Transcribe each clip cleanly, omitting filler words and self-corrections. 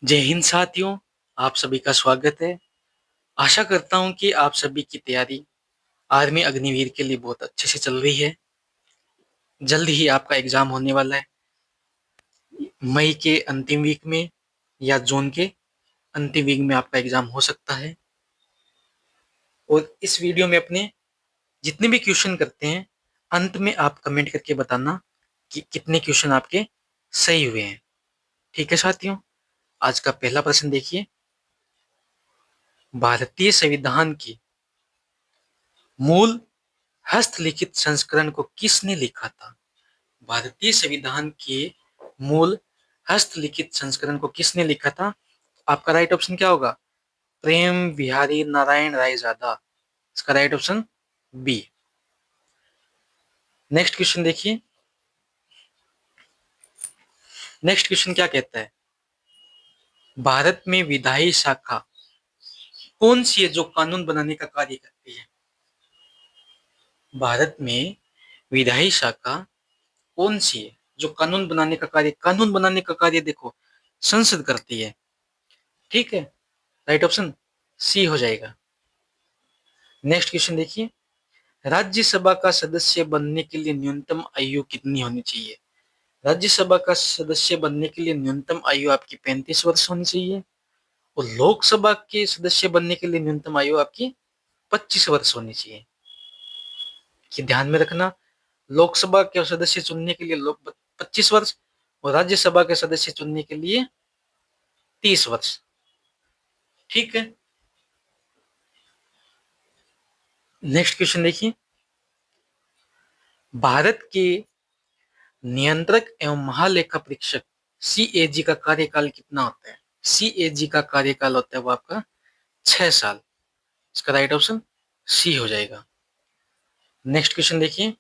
जय हिंद साथियों, आप सभी का स्वागत है। आशा करता हूँ कि आप सभी की तैयारी आर्मी अग्निवीर के लिए बहुत अच्छे से चल रही है। जल्द ही आपका एग्जाम होने वाला है, मई के अंतिम वीक में या जून के अंतिम वीक में आपका एग्जाम हो सकता है। और इस वीडियो में अपने जितने भी क्वेश्चन करते हैं, अंत में आप कमेंट करके बताना कि कितने क्वेश्चन आपके सही हुए हैं। ठीक है साथियों, आज का पहला प्रश्न देखिए। भारतीय संविधान की मूल हस्तलिखित संस्करण को किसने लिखा था? भारतीय संविधान के मूल हस्तलिखित संस्करण को किसने लिखा था? आपका राइट ऑप्शन क्या होगा? प्रेम बिहारी नारायण रायजादा। इसका right option B. Next question देखिए। नेक्स्ट क्वेश्चन क्या कहता है? भारत में विधायी शाखा कौन सी है जो कानून बनाने का कार्य करती है? भारत में विधायी शाखा कौन सी है जो कानून बनाने का कार्य देखो संसद करती है। ठीक है, राइट ऑप्शन सी हो जाएगा। नेक्स्ट क्वेश्चन देखिए। राज्यसभा का सदस्य बनने के लिए न्यूनतम आयु कितनी होनी चाहिए? राज्यसभा का सदस्य बनने के लिए न्यूनतम आयु आपकी 35 वर्ष होनी चाहिए और लोकसभा के सदस्य बनने के लिए न्यूनतम आयु आपकी 25 वर्ष होनी चाहिए। कि ध्यान में रखना, लोकसभा के सदस्य चुनने के लिए 25 वर्ष और राज्यसभा के सदस्य चुनने के लिए 30 वर्ष। ठीक है, नेक्स्ट क्वेश्चन देखिए। भारत के नियंत्रक एवं महालेखा परीक्षक सीएजी का कार्यकाल कितना होता है? सीएजी का कार्यकाल होता है वो आपका 6 साल। इसका राइट ऑप्शन सी हो जाएगा। नेक्स्ट क्वेश्चन देखिए।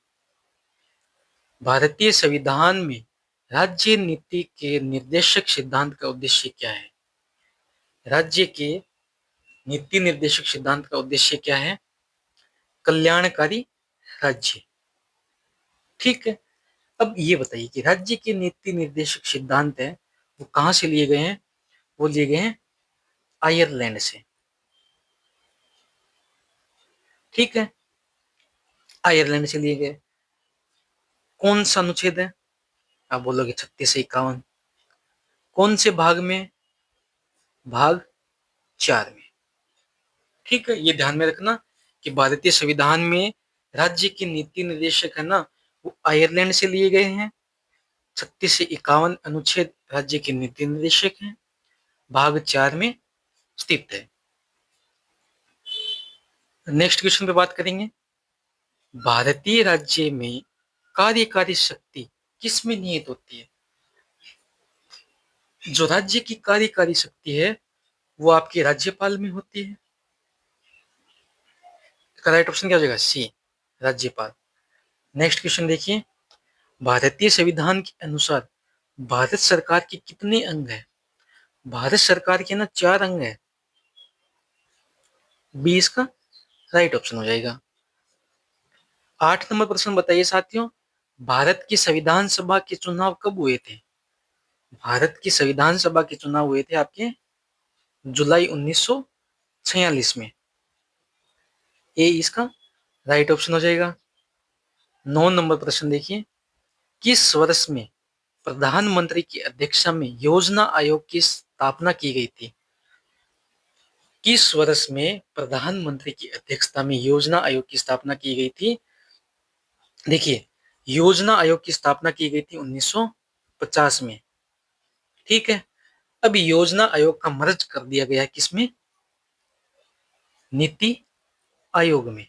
भारतीय संविधान में राज्य नीति के निर्देशक सिद्धांत का उद्देश्य क्या है? राज्य के नीति निर्देशक सिद्धांत का उद्देश्य क्या है? कल्याणकारी राज्य। ठीक है, अब ये बताइए कि राज्य के नीति निर्देशक सिद्धांत है वो कहां से लिए गए हैं? वो लिए गए हैं आयरलैंड से। ठीक है, आयरलैंड से लिए गए। कौन सा अनुच्छेद है? आप बोलोगे 36 से 51। कौन से भाग में? भाग 4 में। ठीक है, ये ध्यान में रखना कि भारतीय संविधान में राज्य के नीति निर्देशक है ना, वो आयरलैंड से लिए गए हैं। 36 से 51 अनुच्छेद राज्य के नीति निर्देशक हैं, भाग 4 में स्थित है। नेक्स्ट क्वेश्चन पे बात करेंगे। भारतीय राज्य में कार्यकारी शक्ति किसमें निहित होती है? जो राज्य की कार्यकारी शक्ति है वो आपके राज्यपाल में होती है। राइट ऑप्शन क्या हो जाएगा? सी, राज्यपाल। नेक्स्ट क्वेश्चन देखिए। भारतीय संविधान के अनुसार भारत सरकार के कितने अंग हैं? भारत सरकार के ना 4 अंग हैं। बी इसका राइट ऑप्शन हो जाएगा। 8 नंबर प्रश्न बताइए साथियों। भारत की संविधान सभा के चुनाव कब हुए थे? भारत की संविधान सभा के चुनाव हुए थे आपके जुलाई 1946 में। ए इसका राइट ऑप्शन हो जाएगा। 9 नंबर प्रश्न देखिए। किस वर्ष में प्रधानमंत्री की अध्यक्षता में योजना आयोग की स्थापना की गई थी? किस वर्ष में प्रधानमंत्री की अध्यक्षता में योजना आयोग की स्थापना की गई थी? देखिए, योजना आयोग की स्थापना की गई थी 1950 में। ठीक है, अब योजना आयोग का मर्ज कर दिया गया है किसमें? नीति आयोग में।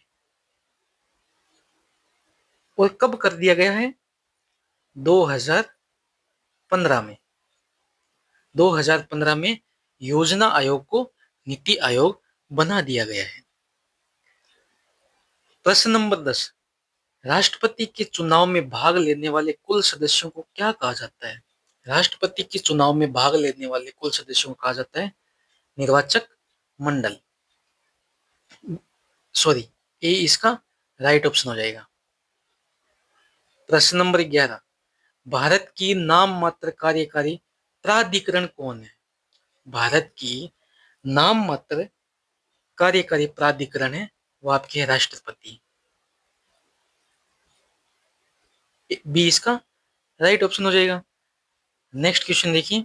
और कब कर दिया गया है? 2015 में। 2015 में योजना आयोग को नीति आयोग बना दिया गया है। प्रश्न नंबर 10। राष्ट्रपति के चुनाव में भाग लेने वाले कुल सदस्यों को क्या कहा जाता है? राष्ट्रपति के चुनाव में भाग लेने वाले कुल सदस्यों को कहा जाता है निर्वाचक मंडल। सॉरी, ए इसका राइट ऑप्शन हो जाएगा। प्रश्न नंबर 11। भारत की नाम मात्र कार्यकारी प्राधिकरण कौन है? भारत की नाम मात्र कार्यकारी प्राधिकरण है, वो आपके राष्ट्रपति। बी इसका राइट ऑप्शन हो जाएगा। नेक्स्ट क्वेश्चन देखिए,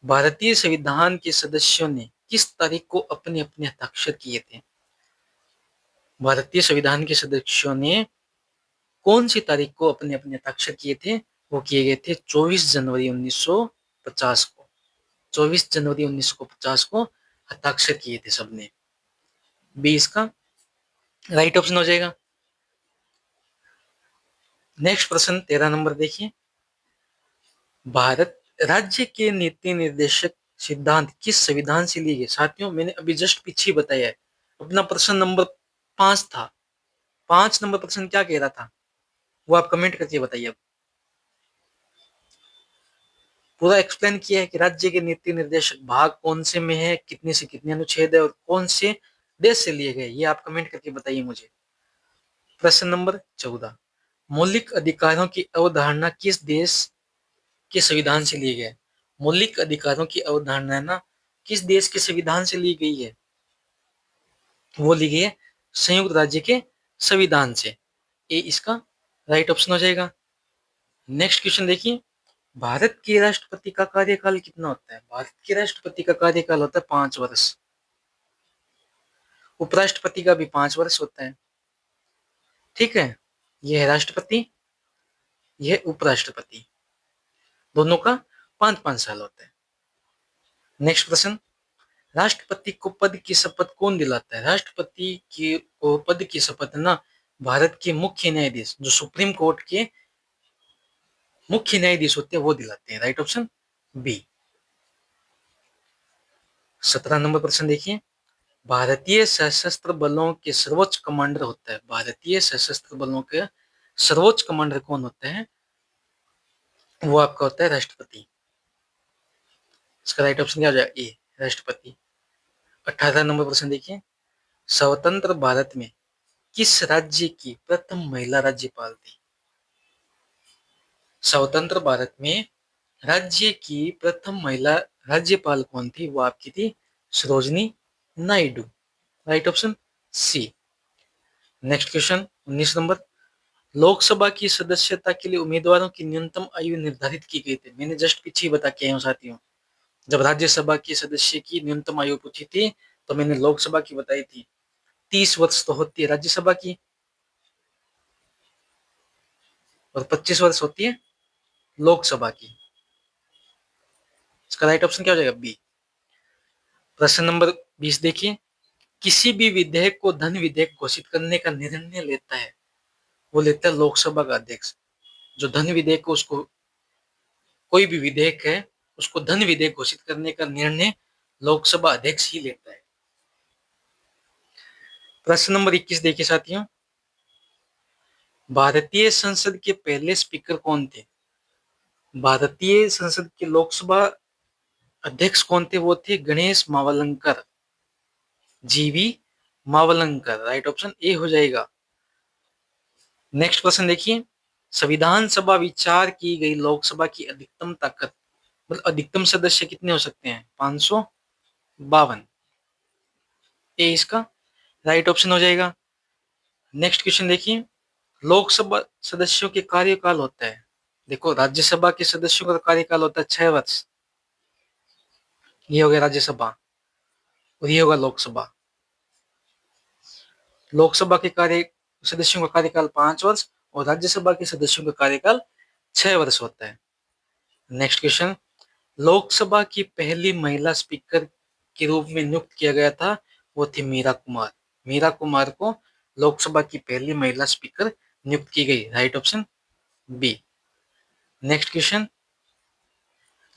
भारतीय संविधान के सदस्यों ने किस तारीख को अपने अपने हस्ताक्षर किए थे? भारतीय संविधान के सदस्यों ने कौन सी तारीख को अपने अपने हस्ताक्षर किए थे? वो किए गए थे 24 जनवरी 1950 को। 24 जनवरी 1950 को हस्ताक्षर किए थे सबने। बी इसका राइट ऑप्शन हो जाएगा। नेक्स्ट प्रश्न 13 नंबर देखिए, भारत राज्य के नीति निर्देशक सिद्धांत किस संविधान से लिए गए? साथियों, मैंने अभी जस्ट पीछे बताया है, अपना प्रश्न नंबर 5 था। 5 नंबर प्रश्न क्या कह रहा था वो आप कमेंट करके बताइए। अब पूरा एक्सप्लेन किया है कि राज्य के नीति निर्देशक भाग कौन से में है, कितने से कितने अनुच्छेद है और कौन से देश से लिए गए, ये आप कमेंट करके बताइए मुझे। प्रश्न नंबर 14, मौलिक अधिकारों की अवधारणा किस देश के संविधान से लिए गए? मौलिक अधिकारों की अवधारणा ना किस देश के संविधान से ली गई है? वो ली गई है संयुक्त राज्य के संविधान से। ए इसका राइट ऑप्शन हो जाएगा। नेक्स्ट क्वेश्चन देखिए, भारत के राष्ट्रपति का कार्यकाल कितना होता है? भारत के राष्ट्रपति का कार्यकाल होता है 5 वर्ष। उपराष्ट्रपति का भी 5 वर्ष होता है। ठीक है, यह है राष्ट्रपति, यह उपराष्ट्रपति, दोनों का 5-5 साल होता है। नेक्स्ट प्रश्न, राष्ट्रपति को पद की शपथ कौन दिलाता है? राष्ट्रपति की को पद की शपथ ना भारत के मुख्य न्यायाधीश, जो सुप्रीम कोर्ट के मुख्य न्यायाधीश होते हैं, वो दिलाते हैं। Right option B. 17 नंबर प्रश्न देखिए, भारतीय सशस्त्र बलों के सर्वोच्च कमांडर होता है, भारतीय सशस्त्र बलों के सर्वोच्च कमांडर कौन होता है? वो आपका होता है राष्ट्रपति। इसका राइट ऑप्शन क्या हो जाएगा? ए राष्ट्रपति। 18 नंबर प्रश्न देखिए, स्वतंत्र भारत में किस राज्य की प्रथम महिला राज्यपाल थी? स्वतंत्र भारत में राज्य की प्रथम महिला राज्यपाल कौन थी? वो आपकी थी Sarojini Naidu. Right option C. Next question 19 number, Lok Sabha की सदस्यता के लिए उम्मीदवारों की न्यूनतम आयु निर्धारित की गई थी। मैंने जस्ट पीछे बता के आया हूँ साथियों, जब राज्यसभा की सदस्य की न्यूनतम आयु पूछी थी तो मैंने लोकसभा की बताई थी। 30 वर्ष तो होती है राज्यसभा की और 25 वर्ष होती है लोकसभा की। इसका राइट ऑप्शन क्या हो जाएगा? बी। प्रश्न नंबर 20 देखिए, किसी भी विधेयक को धन विधेयक घोषित करने का निर्णय लेता है, वो लेता है लोकसभा का अध्यक्ष। जो धन विधेयक को उसको कोई भी विधेयक है उसको धन विधेयक घोषित करने का निर्णय लोकसभा अध्यक्ष ही लेता है। प्रश्न नंबर 21 देखिए साथियों, भारतीय संसद के पहले स्पीकर कौन थे? भारतीय संसद के लोकसभा अध्यक्ष कौन थे? वो थे गणेश मावलंकर, जीवी मावलंकर। राइट ऑप्शन ए हो जाएगा। नेक्स्ट क्वेश्चन देखिए, संविधान सभा विचार की गई लोकसभा की अधिकतम ताकत, मतलब अधिकतम सदस्य कितने हो सकते हैं? 552। ए इसका राइट ऑप्शन हो जाएगा। नेक्स्ट क्वेश्चन देखिए, लोकसभा सदस्यों के कार्यकाल होता है, देखो राज्यसभा के सदस्यों का कार्यकाल होता है 6 वर्ष, ये हो गया राज्यसभा और ये होगा लोकसभा। लोकसभा के कार्य सदस्यों का कार्यकाल 5 वर्ष और राज्यसभा के सदस्यों का कार्यकाल 6 वर्ष होता है। नेक्स्ट क्वेश्चन, लोकसभा की पहली महिला स्पीकर के रूप में नियुक्त किया गया था, वो थी मीरा कुमार। मीरा कुमार को लोकसभा की पहली महिला स्पीकर नियुक्त की गई। Right option B. Next question,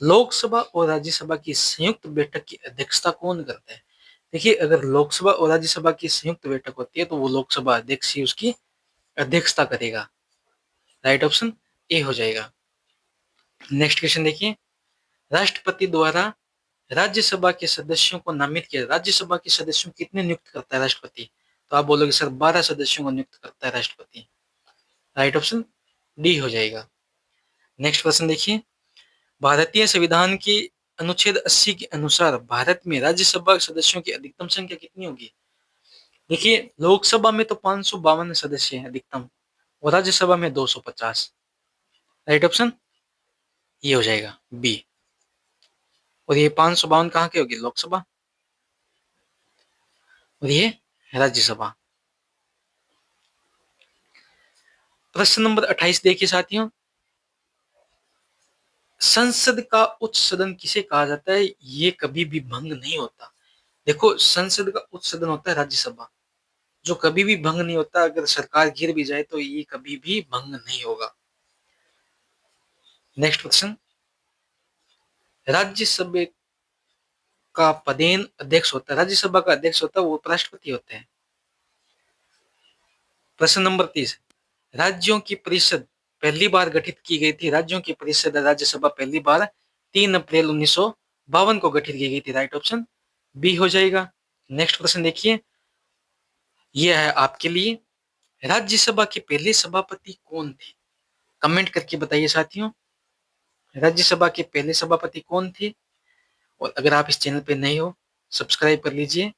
Lok Sabha और राज्यसभा की संयुक्त बैठक की अध्यक्षता कौन करता है? देखिए, अगर लोकसभा और राज्यसभा की संयुक्त बैठक होती है तो वो लोकसभा अध्यक्ष ही उसकी अध्यक्षता करेगा। राइट ऑप्शन ए हो जाएगा। नेक्स्ट क्वेश्चन देखिए, राष्ट्रपति द्वारा राज्यसभा के सदस्यों को नामित किया, राज्यसभा के सदस्यों कितने नियुक्त करता है राष्ट्रपति? तो आप बोलोगे सर 12 सदस्यों को नियुक्त करता है राष्ट्रपति। राइट ऑप्शन डी हो जाएगा। नेक्स्ट प्रश्न देखिए, भारतीय संविधान की अनुच्छेद 80 के अनुसार भारत में राज्यसभा सदस्यों की अधिकतम संख्या कितनी होगी? देखिए, लोकसभा में तो 552 सदस्य हैं अधिकतम और राज्यसभा में 250। राइट ऑप्शन ये हो जाएगा बी। और ये 552 कहाँ की होगी? लोकसभा। और ये राज्यसभा। प्रश्न नंबर 28 देखिए साथियों, संसद का उच्च सदन किसे कहा जाता है? ये कभी भी भंग नहीं होता। देखो, संसद का उच्च सदन होता है राज्यसभा, जो कभी भी भंग नहीं होता। अगर सरकार गिर भी जाए तो ये कभी भी भंग नहीं होगा। नेक्स्ट क्वेश्चन, राज्यसभा का पदेन अध्यक्ष होता है, राज्यसभा का अध्यक्ष होता है वो उपराष्ट्रपति होते हैं। प्रश्न नंबर 30, राज्यों की परिषद पहली बार गठित की गई थी। राज्यों की परिषद राज्यसभा पहली बार 3 अप्रैल 1952 को गठित की गई थी। राइट ऑप्शन बी हो जाएगा। नेक्स्ट क्वेश्चन देखिए, यह है आपके लिए, राज्यसभा के पहले सभापति कौन थे? कमेंट करके बताइए साथियों, राज्यसभा के पहले सभापति कौन थे? और अगर आप इस चैनल पे नए हो, सब्सक्राइब कर लीजिए